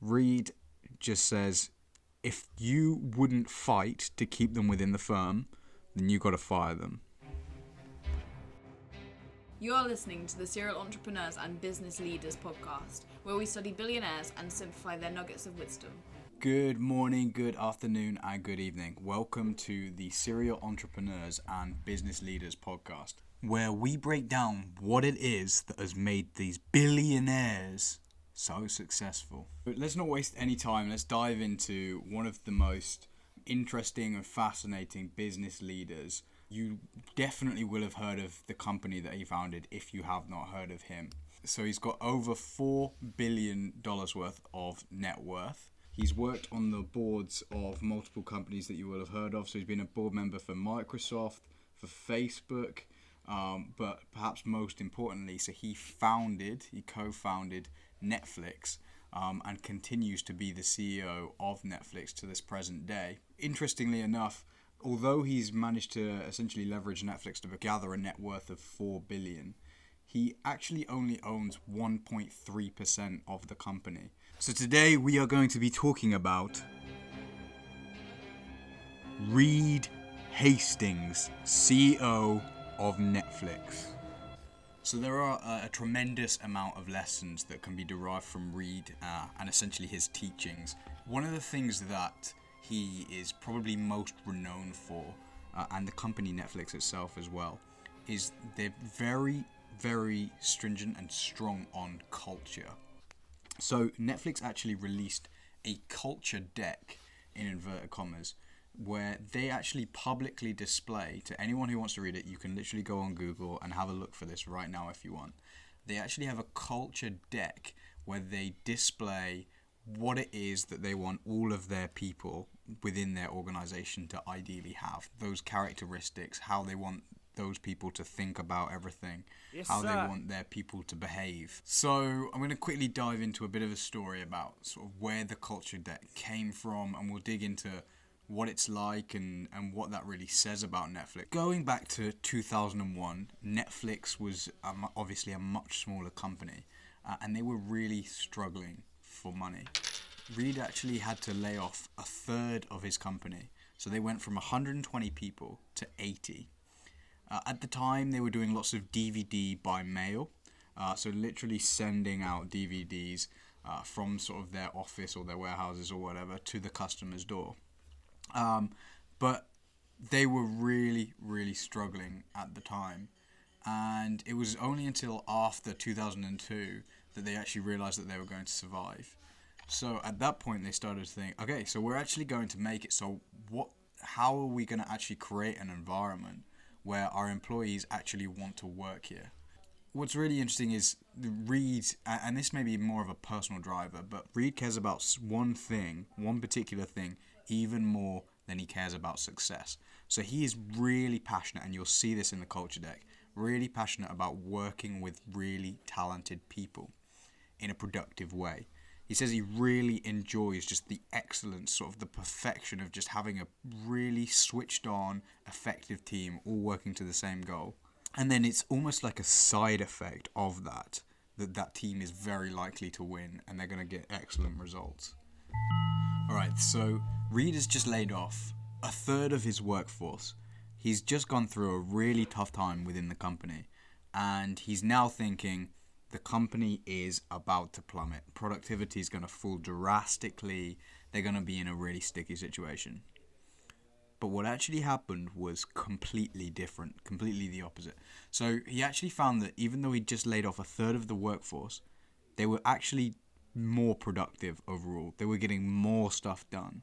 Reed just says, if you wouldn't fight to keep them within the firm, then you got to fire them. You are listening to the Serial Entrepreneurs and Business Leaders podcast, where we study billionaires and simplify their nuggets of wisdom. Good morning, good afternoon, and good evening. Welcome to the Serial Entrepreneurs and Business Leaders podcast, where we break down what it is that has made these billionaires so successful. But let's not waste any time. Let's dive into one of the most interesting and fascinating business leaders. You definitely will have heard of the company that he founded if you have not heard of him. So he's got over $4 billion worth of net worth. He's worked on the boards of multiple companies that you will have heard of. So he's been a board member for Microsoft, for Facebook, but perhaps most importantly, so he co-founded Netflix, and continues to be the CEO of Netflix to this present day. Interestingly enough, although he's managed to essentially leverage Netflix to gather a net worth of $4 billion, he actually only owns 1.3% of the company. So today we are going to be talking about Reed Hastings, CEO of Netflix. So there are a tremendous amount of lessons that can be derived from Reed and essentially his teachings. One of the things that he is probably most renowned for, and the company Netflix itself as well, is they're very, very stringent and strong on culture. So Netflix actually released a culture deck, in inverted commas, where they actually publicly display, to anyone who wants to read it, you can literally go on Google and have a look for this right now if you want. They actually have a culture deck where they display what it is that they want all of their people within their organization to ideally have. Those characteristics, how they want those people to think about everything, they want their people to behave. So I'm going to quickly dive into a bit of a story about sort of where the culture deck came from, and we'll dig into what it's like and what that really says about Netflix. Going back to 2001, Netflix was obviously a much smaller company, and they were really struggling for money. Reed actually had to lay off a third of his company. So they went from 120 people to 80. At the time, they were doing lots of DVD by mail. So literally sending out DVDs from sort of their office or their warehouses or whatever to the customer's door. But they were really, really struggling at the time. And it was only until after 2002 that they actually realized that they were going to survive. So at that point, they started to think, okay, so we're actually going to make it. So how are we going to actually create an environment where our employees actually want to work here? What's really interesting is Reed, and this may be more of a personal driver, but Reed cares about one particular thing, even more than he cares about success. So he is really passionate, and you'll see this in the culture deck, really passionate about working with really talented people in a productive way. He says he really enjoys just the excellence, sort of the perfection of just having a really switched on, effective team all working to the same goal. And then it's almost like a side effect of that team is very likely to win and they're going to get excellent results. Alright, so Reed has just laid off a third of his workforce. He's just gone through a really tough time within the company, and he's now thinking the company is about to plummet. Productivity is going to fall drastically. They're going to be in a really sticky situation. But what actually happened was completely different, completely the opposite. So he actually found that even though he just laid off a third of the workforce, they were actually more productive overall. They were getting more stuff done.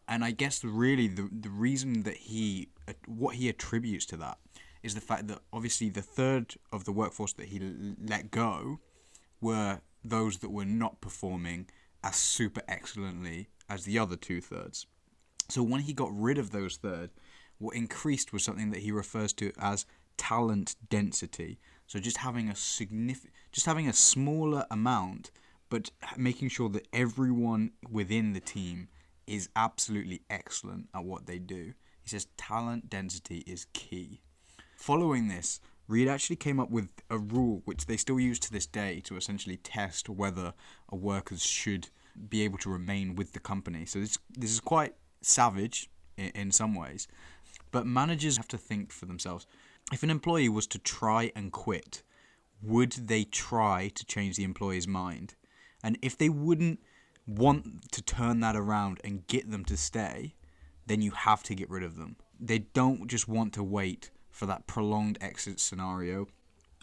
And I guess really the reason that what he attributes to that is the fact that obviously the third of the workforce that he let go were those that were not performing as super excellently as the other 2/3. So when he got rid of those third, what increased was something that he refers to as talent density. So just having a smaller amount, but making sure that everyone within the team is absolutely excellent at what they do. He says talent density is key. Following this, Reed actually came up with a rule which they still use to this day to essentially test whether a worker should be able to remain with the company. So this is quite savage in some ways. But managers have to think for themselves. If an employee was to try and quit, would they try to change the employee's mind? And if they wouldn't want to turn that around and get them to stay, then you have to get rid of them. They don't just want to wait for that prolonged exit scenario.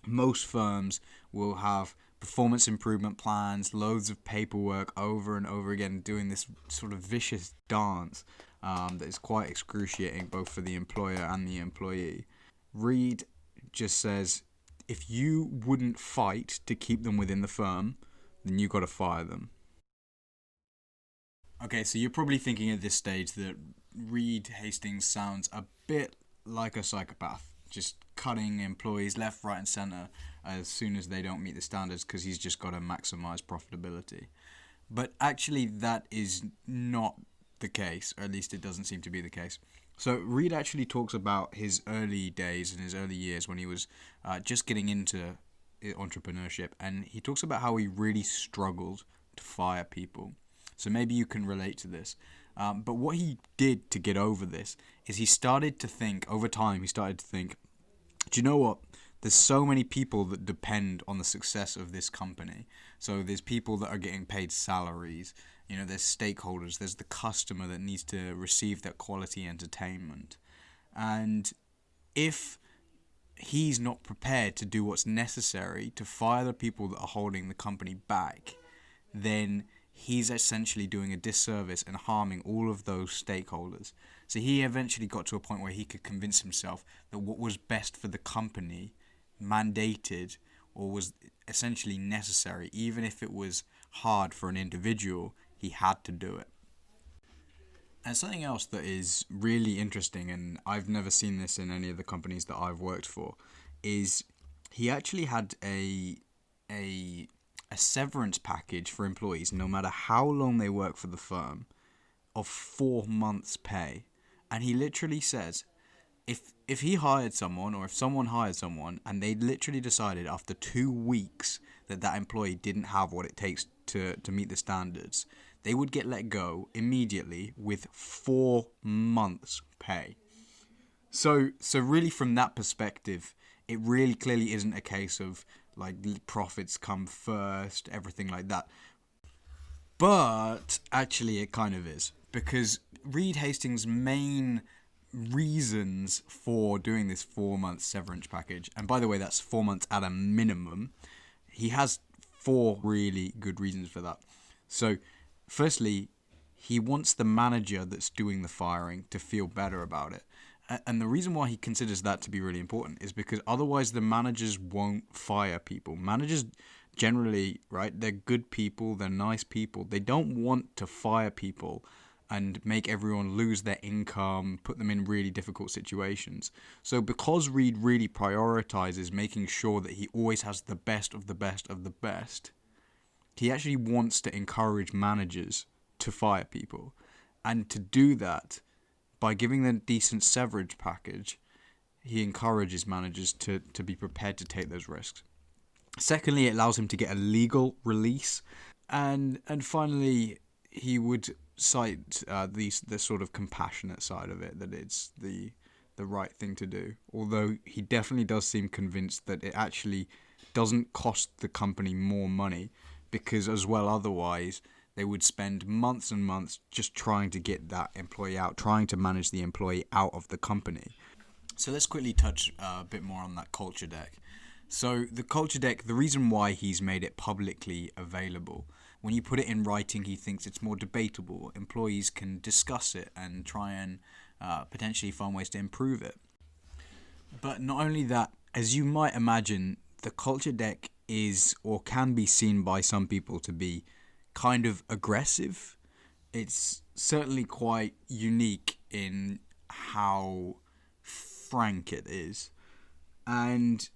Most firms will have performance improvement plans, loads of paperwork over and over again, doing this sort of vicious dance that is quite excruciating both for the employer and the employee. Reed just says, if you wouldn't fight to keep them within the firm, then you got to fire them. Okay, so you're probably thinking at this stage that Reed Hastings sounds a bit like a psychopath, just cutting employees left, right, and centre as soon as they don't meet the standards because he's just got to maximise profitability. But actually, that is not the case, or at least it doesn't seem to be the case. So Reed actually talks about his early days and his early years when he was just getting into entrepreneurship, and he talks about how he really struggled to fire people. So maybe you can relate to this. But what he did to get over this is he started to think, over time, do you know what? There's so many people that depend on the success of this company. So there's people that are getting paid salaries. There's stakeholders. There's the customer that needs to receive that quality entertainment. And if he's not prepared to do what's necessary to fire the people that are holding the company back, then he's essentially doing a disservice and harming all of those stakeholders. So he eventually got to a point where he could convince himself that what was best for the company mandated or was essentially necessary. Even if it was hard for an individual, he had to do it. And something else that is really interesting, and I've never seen this in any of the companies that I've worked for, is he actually had a severance package for employees, no matter how long they work for the firm, of 4 months' pay. And he literally says, if he hired someone, or if someone hired someone, and they literally decided after 2 weeks that employee didn't have what it takes to meet the standards, they would get let go immediately with 4 months' pay. So really from that perspective, it really clearly isn't a case of like profits come first, everything like that. But actually it kind of is, because Reed Hastings' main reasons for doing this 4 month severance package, and by the way, that's 4 months at a minimum, he has 4 really good reasons for that. So firstly, he wants the manager that's doing the firing to feel better about it. And the reason why he considers that to be really important is because otherwise the managers won't fire people. Managers generally, right, they're good people, they're nice people. They don't want to fire people and make everyone lose their income, put them in really difficult situations. So because Reed really prioritizes making sure that he always has the best of the best of the best, he actually wants to encourage managers to fire people. And to do that, by giving them a decent severance package, he encourages managers to be prepared to take those risks. Secondly, it allows him to get a legal release. And finally, he would cite the sort of compassionate side of it, that it's the right thing to do. Although he definitely does seem convinced that it actually doesn't cost the company more money, because as well otherwise they would spend months and months just trying to get that employee out, trying to manage the employee out of the company. So let's quickly touch a bit more on that culture deck. So the culture deck, the reason why he's made it publicly available, when you put it in writing, he thinks it's more debatable. Employees can discuss it and try and potentially find ways to improve it. But not only that, as you might imagine, the culture deck is or can be seen by some people to be kind of aggressive. It's certainly quite unique in how frank it is. And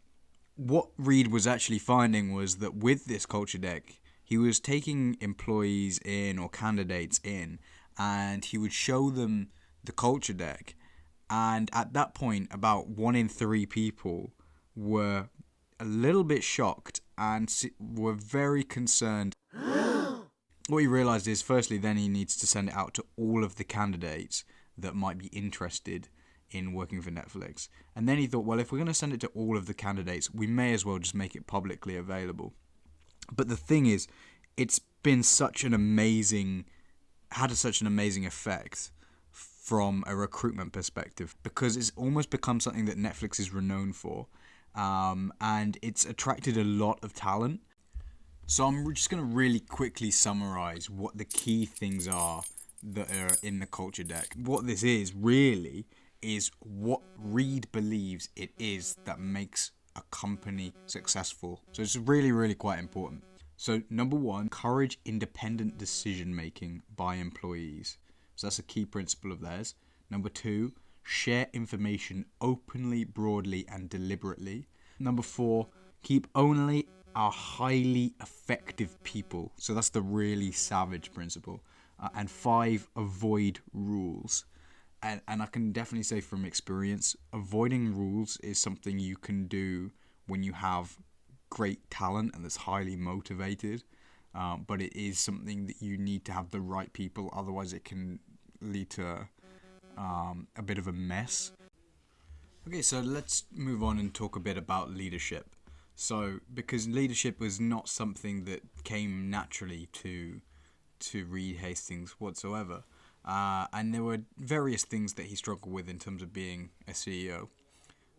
what Reed was actually finding was that with this culture deck, he was taking employees in or candidates in, and he would show them the culture deck. And at that point, about 1 in 3 people were a little bit shocked and were very concerned what he realised is, firstly, then he needs to send it out to all of the candidates that might be interested in working for Netflix. And then he thought, well, if we're going to send it to all of the candidates, we may as well just make it publicly available. But the thing is, it's been had such an amazing effect from a recruitment perspective, because it's almost become something that Netflix is renowned for, and it's attracted a lot of talent. So I'm just going to really quickly summarize what the key things are that are in the culture deck. What this is really is what Reed believes it is that makes a company successful. So it's really, really quite important. So number one, encourage independent decision making by employees. So that's a key principle of theirs. Number two, share information openly, broadly, and deliberately. Number four, keep only our highly effective people. So that's the really savage principle. And five, avoid rules. And I can definitely say from experience, avoiding rules is something you can do when you have great talent and that's highly motivated. But it is something that you need to have the right people, otherwise it can lead to a bit of a mess. Okay, so let's move on and talk a bit about leadership. So, because leadership was not something that came naturally to Reed Hastings whatsoever, and there were various things that he struggled with in terms of being a CEO.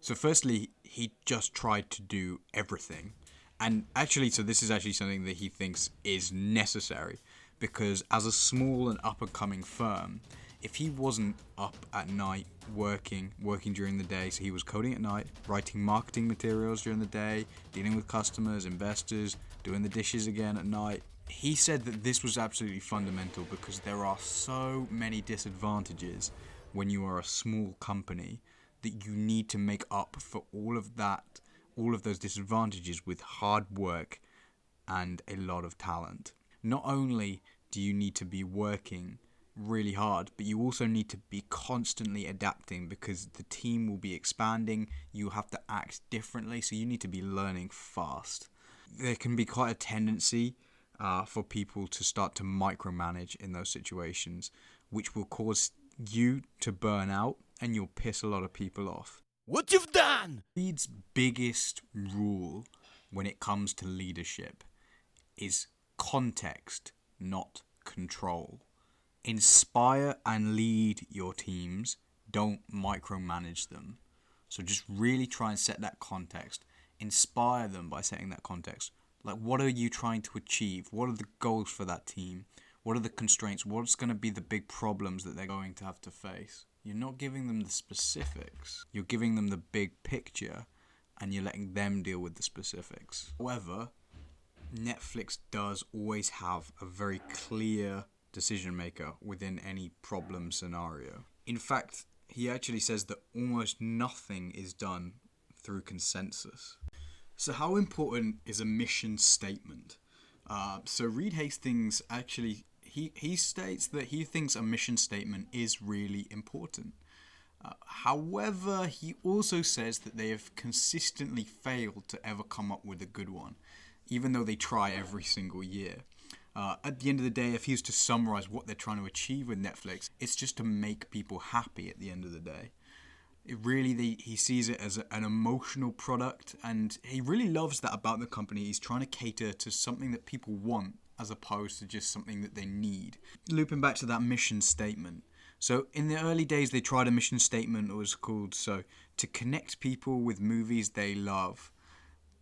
So firstly, he just tried to do everything. And actually, so this is actually something that he thinks is necessary, because as a small and up-and-coming firm, if he wasn't up at night working during the day, so he was coding at night, writing marketing materials during the day, dealing with customers, investors, doing the dishes again at night, he said that this was absolutely fundamental, because there are so many disadvantages when you are a small company that you need to make up for all of those disadvantages with hard work and a lot of talent. Not only do you need to be working really hard, but you also need to be constantly adapting, because the team will be expanding, you have to act differently, so you need to be learning fast. There can be quite a tendency for people to start to micromanage in those situations, which will cause you to burn out and you'll piss a lot of people off. What you've done! Reed's biggest rule when it comes to leadership is context, not control. Inspire and lead your teams, don't micromanage them. So just really try and set that context. Inspire them by setting that context. Like, what are you trying to achieve? What are the goals for that team? What are the constraints? What's going to be the big problems that they're going to have to face? You're not giving them the specifics. You're giving them the big picture, and you're letting them deal with the specifics. However, Netflix does always have a very clear decision maker within any problem scenario. In fact, he actually says that almost nothing is done through consensus. So how important is a mission statement? So Reed Hastings actually, he states that he thinks a mission statement is really important. However, he also says that they have consistently failed to ever come up with a good one, even though they try every single year. At the end of the day, if he was to summarize what they're trying to achieve with Netflix, it's just to make people happy at the end of the day. He sees it as an emotional product, and he really loves that about the company. He's trying to cater to something that people want as opposed to just something that they need. Looping back to that mission statement. So in the early days, they tried a mission statement that was called to connect people with movies they love,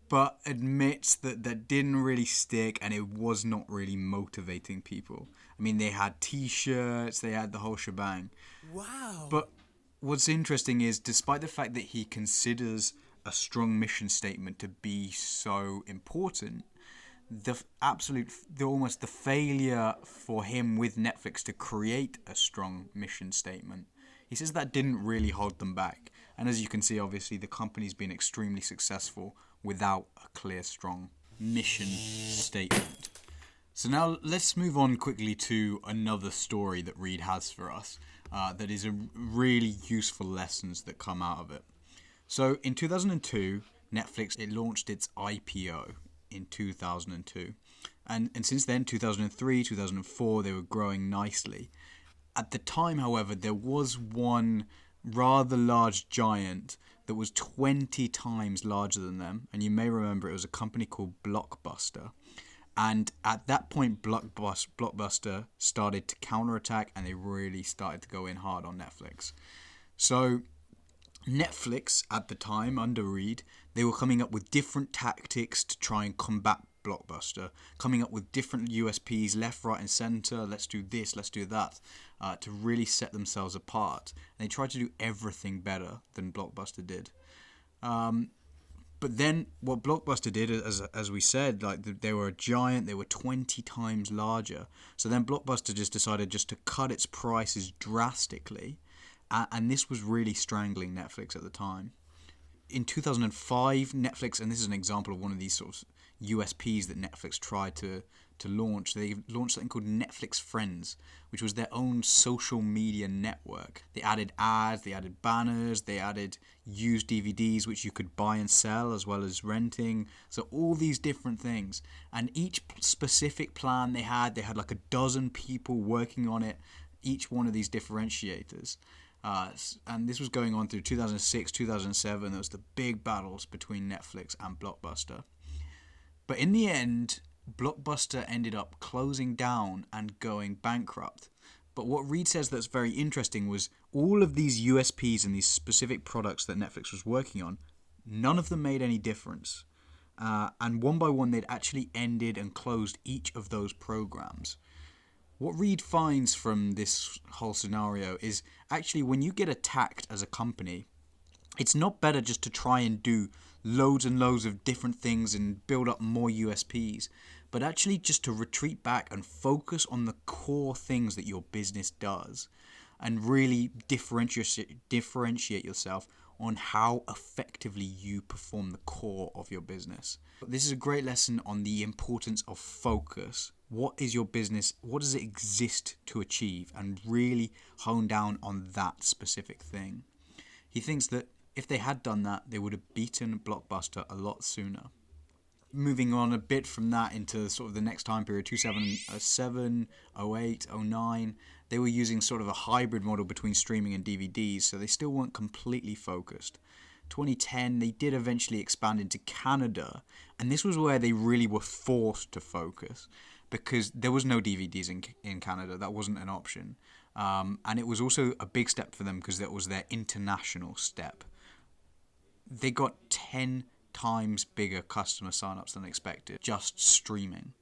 but admits that didn't really stick, and it was not really motivating people. I mean, they had t-shirts, they had the whole shebang. Wow. But what's interesting is, despite the fact that he considers a strong mission statement to be so important, almost the failure for him with Netflix to create a strong mission statement, he says that didn't really hold them back. And as you can see, obviously, the company's been extremely successful without a clear, strong mission statement. So now let's move on quickly to another story that Reed has for us. That is a really useful lessons that come out of it. So in 2002, Netflix, it launched its IPO in 2002. And since then, 2003, 2004, they were growing nicely. At the time, however, there was one rather large giant that was 20 times larger than them. And you may remember it was a company called Blockbuster. And at that point, Blockbuster started to counterattack, and they really started to go in hard on Netflix. So Netflix at the time, under Reed, they were coming up with different tactics to try and combat Blockbuster, coming up with different USPs, left, right, and center. Let's do this, let's do that, to really set themselves apart. And they tried to do everything better than Blockbuster did. But then what Blockbuster did, as we said, like they were a giant, they were 20 times larger. So then Blockbuster just decided just to cut its prices drastically. And this was really strangling Netflix at the time. In 2005, Netflix, and this is an example of one of these sort of USPs that Netflix tried to launch. They launched something called Netflix Friends, which was their own social media network. They added ads, they added banners, they added used DVDs, which you could buy and sell as well as renting. So all these different things. And each specific plan they had like a dozen people working on it, each one of these differentiators. And this was going on through 2006, 2007. There was the big battles between Netflix and Blockbuster. But in the end, Blockbuster ended up closing down and going bankrupt. But what Reed says that's very interesting was all of these USPs and these specific products that Netflix was working on, none of them made any difference. And one by one, they'd actually ended and closed each of those programs. What Reed finds from this whole scenario is actually when you get attacked as a company, it's not better just to try and do loads and loads of different things and build up more USPs, but actually just to retreat back and focus on the core things that your business does and really differentiate yourself on how effectively you perform the core of your business. This is a great lesson on the importance of focus. What is your business? What does it exist to achieve? And really hone down on that specific thing. He thinks that if they had done that, they would have beaten Blockbuster a lot sooner. Moving on a bit from that into sort of the next time period, 2007, 08, 09, they were using sort of a hybrid model between streaming and DVDs, so they still weren't completely focused. 2010, they did eventually expand into Canada, and this was where they really were forced to focus because there was no DVDs in Canada. That wasn't an option. And it was also a big step for them because that was their international step. They got 10 times bigger customer signups than expected, just streaming.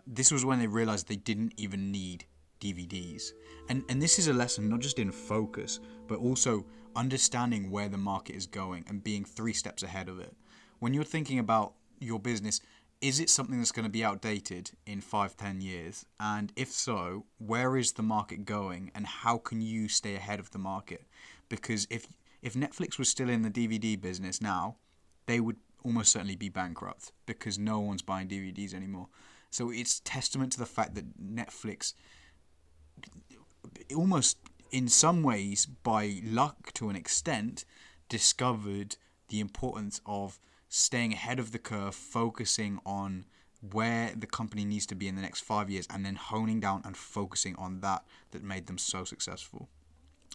This was when they realized they didn't even need DVDs. And this is a lesson not just in focus, but also understanding where the market is going and being 3 steps ahead of it. When you're thinking about your business, is it something that's going to be outdated in 5-10 years? And if so, where is the market going and how can you stay ahead of the market? Because if Netflix was still in the DVD business now, they would almost certainly be bankrupt because no one's buying DVDs anymore. So it's testament to the fact that Netflix, almost in some ways by luck to an extent, discovered the importance of staying ahead of the curve, focusing on where the company needs to be in the next 5 years, and then honing down and focusing on that made them so successful.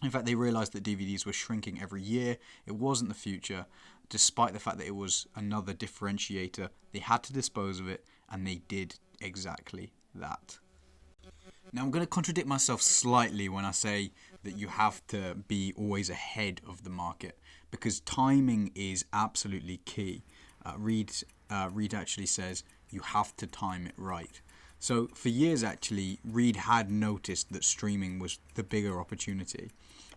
In fact, they realized that DVDs were shrinking every year. It wasn't the future. Despite the fact that it was another differentiator, they had to dispose of it, and they did exactly that. Now, I'm going to contradict myself slightly when I say that you have to be always ahead of the market, because timing is absolutely key. Reed actually says you have to time it right. So for years, actually, Reed had noticed that streaming was the bigger opportunity.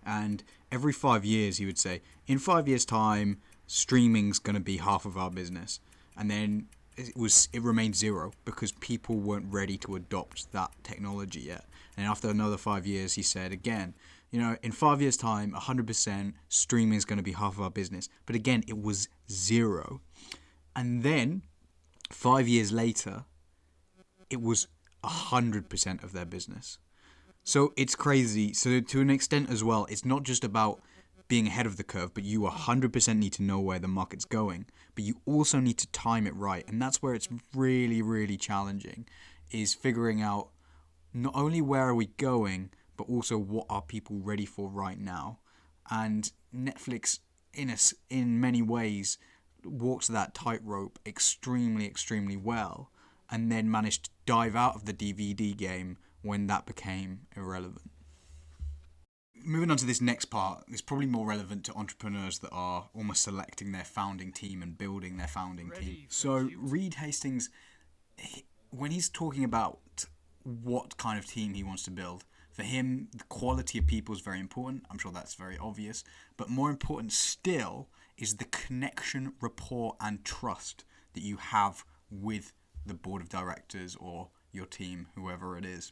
And every 5 years, he would say, in 5 years' time, streaming's going to be half of our business. And then it remained 0 because people weren't ready to adopt that technology yet. And after another 5 years, he said again, in 5 years' time, 100% streaming is going to be half of our business. But again, it was 0. And then 5 years later, it was 100% of their business. So it's crazy. So to an extent as well, it's not just about being ahead of the curve, but you 100% need to know where the market's going. But you also need to time it right. And that's where it's really, really challenging, is figuring out not only where are we going, but also what are people ready for right now. And Netflix, in many ways, walks that tightrope extremely, extremely well, and then managed to dive out of the DVD game when that became irrelevant. Moving on to this next part, it's probably more relevant to entrepreneurs that are almost selecting their founding team and building their founding team. So Reed Hastings, when he's talking about what kind of team he wants to build, for him, the quality of people is very important. I'm sure that's very obvious. But more important still is the connection, rapport, and trust that you have with the board of directors or your team, whoever it is.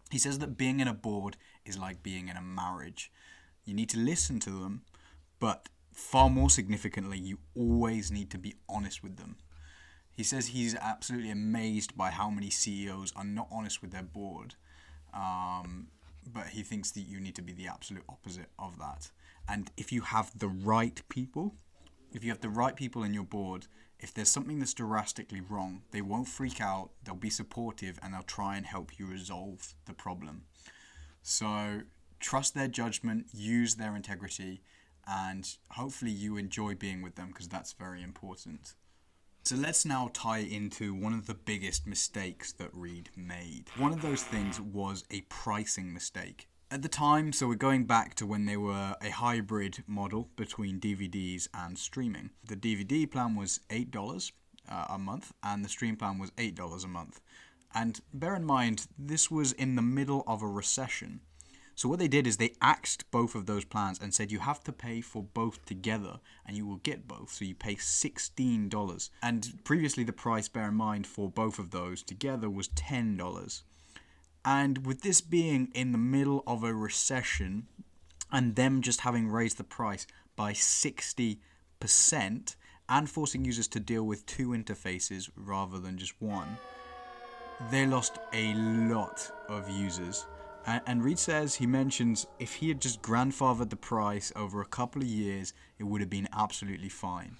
He says that being in a board is like being in a marriage. You need to listen to them, but far more significantly, you always need to be honest with them. He says he's absolutely amazed by how many CEOs are not honest with their board. But he thinks that you need to be the absolute opposite of that. And if you have the right people, in your board, if there's something that's drastically wrong, they won't freak out, they'll be supportive, and they'll try and help you resolve the problem. So trust their judgment, use their integrity, and hopefully you enjoy being with them, because that's very important. So let's now tie into one of the biggest mistakes that Reed made. One of those things was a pricing mistake. At the time, so we're going back to when they were a hybrid model between DVDs and streaming. The DVD plan was $8 a month and the stream plan was $8 a month. And bear in mind, this was in the middle of a recession. So what they did is they axed both of those plans and said you have to pay for both together and you will get both. So you pay $16. And previously the price, bear in mind, for both of those together was $10. And with this being in the middle of a recession and them just having raised the price by 60% and forcing users to deal with two interfaces rather than just one, they lost a lot of users. And Reed says, he mentions, if he had just grandfathered the price over a couple of years, it would have been absolutely fine.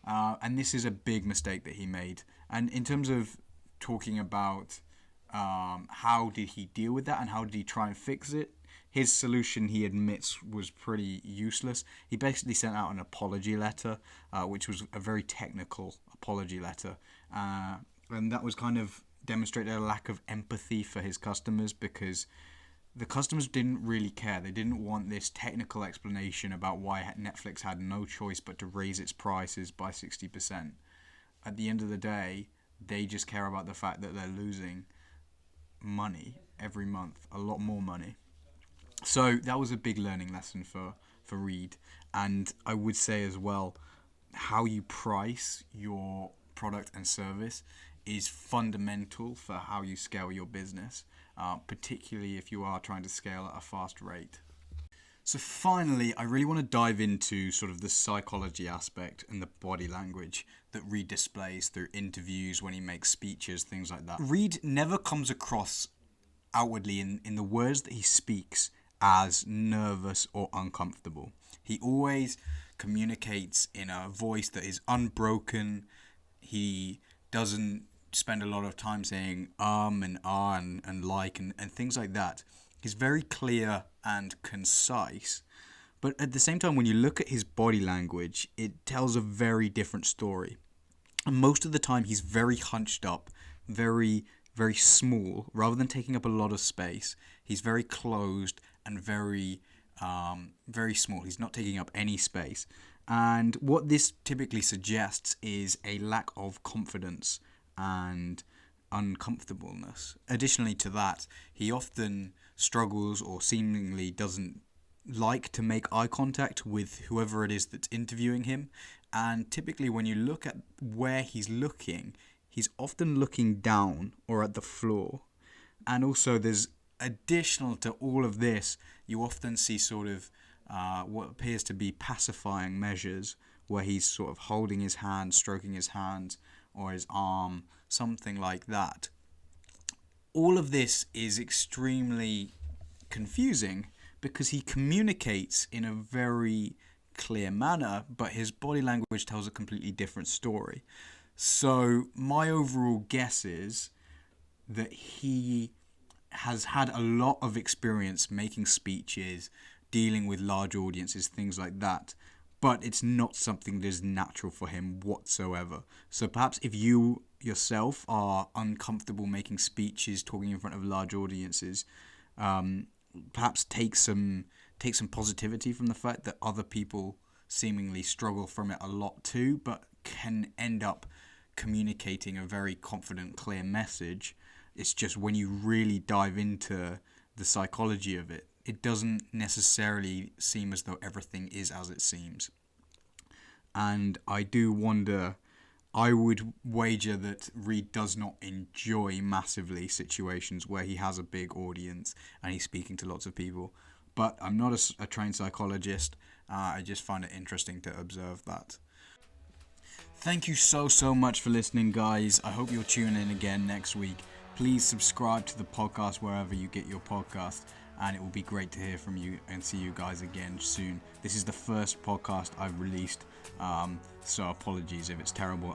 And this is a big mistake that he made. And in terms of talking about how did he deal with that and how did he try and fix it, his solution, he admits, was pretty useless. He basically sent out an apology letter, which was a very technical apology letter. And that was kind of demonstrated a lack of empathy for his customers, because the customers didn't really care. They didn't want this technical explanation about why Netflix had no choice but to raise its prices by 60%. At the end of the day, they just care about the fact that they're losing money every month, a lot more money. So that was a big learning lesson for Reed. And I would say as well, how you price your product and service is fundamental for how you scale your business, particularly if you are trying to scale at a fast rate. So finally, I really want to dive into sort of the psychology aspect and the body language that Reed displays through interviews, when he makes speeches, things like that. Reed never comes across outwardly in the words that he speaks as nervous or uncomfortable. He always communicates in a voice that is unbroken. He doesn't spend a lot of time saying and ah and like and things like that. He's very clear and concise. But at the same time, when you look at his body language, it tells a very different story. And most of the time, he's very hunched up, very, very small. Rather than taking up a lot of space, he's very closed and very, very small. He's not taking up any space. And what this typically suggests is a lack of confidence and uncomfortableness. Additionally to that, he often struggles or seemingly doesn't like to make eye contact with whoever it is that's interviewing him. And typically when you look at where he's looking, he's often looking down or at the floor. And also there's additional to all of this, you often see sort of what appears to be pacifying measures where he's sort of holding his hand, stroking his hand or his arm, something like that. All of this is extremely confusing because he communicates in a very clear manner, but his body language tells a completely different story. So my overall guess is that he has had a lot of experience making speeches, dealing with large audiences, things like that, but it's not something that is natural for him whatsoever. So perhaps if you yourself are uncomfortable making speeches, talking in front of large audiences, perhaps take some positivity from the fact that other people seemingly struggle from it a lot too, but can end up communicating a very confident, clear message. It's just when you really dive into the psychology of it, it doesn't necessarily seem as though everything is as it seems. And I do wonder, I would wager that Reed does not enjoy massively situations where he has a big audience and he's speaking to lots of people. But I'm not a trained psychologist. I just find it interesting to observe that. Thank you so much for listening, guys. I hope you'll tune in again next week. Please subscribe to the podcast wherever you get your podcast, and it will be great to hear from you and see you guys again soon. This is the first podcast I've released, so apologies if it's terrible.